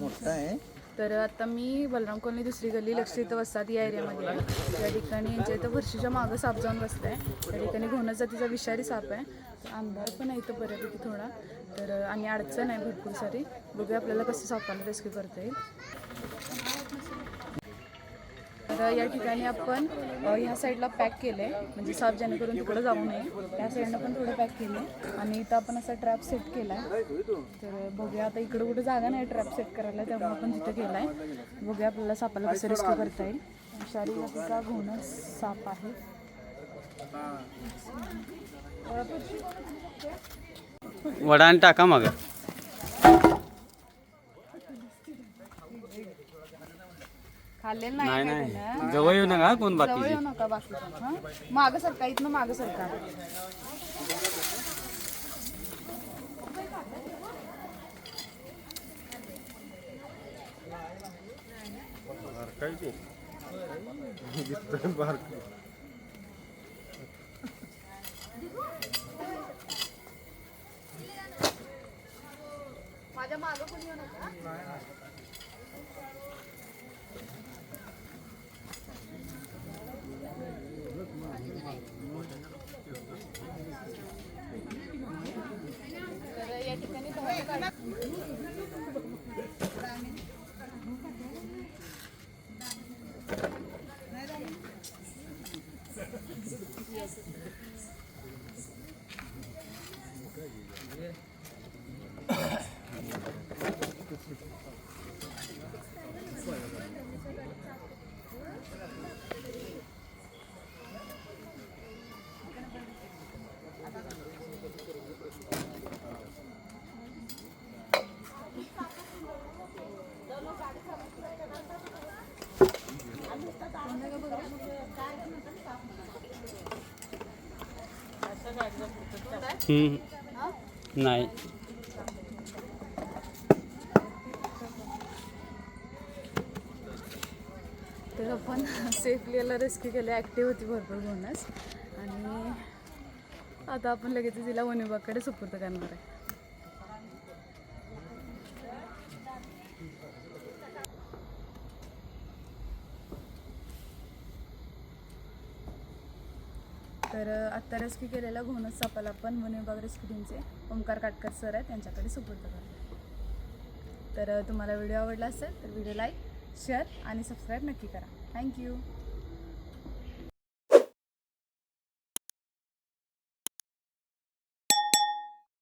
मोठा आहे. तर आता मी बलराम कॉलनी दुसरी गल्ली लक्षित वस्तात या एरियामध्ये आहे. त्या ठिकाणी यांच्या इथं फरशीच्या मागं साप जाऊन बसला आहे. त्या ठिकाणी घोणस जातीचा विषारी साप आहे. तर अंधार पण आहे इथं बऱ्यापैकी थोडा. तर आणि अडचण आहे भरपूर सारी. बघूया आपल्याला कसं सापाला रेस्क्यू करता येईल. तर या ठिकाणी आपण ह्या साईडला पॅक केलं आहे, म्हणजे साप जेणेकरून तिकडं जाऊ नये. त्या साईडनं पण थोडं पॅक केलं आहे आणि इथं आपण असा ट्रॅप सेट केला आहे. तर बघूया आता इकडं कुठं जागा नाही ट्रॅप सेट करायला, त्यामुळे आपण तिथं केला आहे. बघूया आपल्याला सापाला कसं रेस्क्यू करता येईल. विषारी जातीचा घोणस साप आहे. वडाने टाका मग. खाल्लेलं नाही नाही नाही, जवळ येऊ नका कोण जवळ बाकी. येऊ नका बाकी. हां मागं सरका, इथनं मागं सरका. माझ्या मागं कोणी येऊ नका. तर या ठिकाणी नाही तर आपण सेफली याला रेस्क्यू केलं. ॲक्टिव्ह होती भरपूर घोणस आणि आता आपण लगेच तिला वन विभागाकडे सुपूर्द करणार आहे. तर आत्ता रेस्क्यू केलेला घोणस सापाला आपण वन विभाग रेस्क्यू टीमचे ओमकार काटकर सर आहेत त्यांच्याकडे सुपूर्द करतो. तर तुम्हाला व्हिडिओ आवडला असेल तर व्हिडिओ लाईक, शेअर आणि सबस्क्राईब नक्की करा. थँक्यू.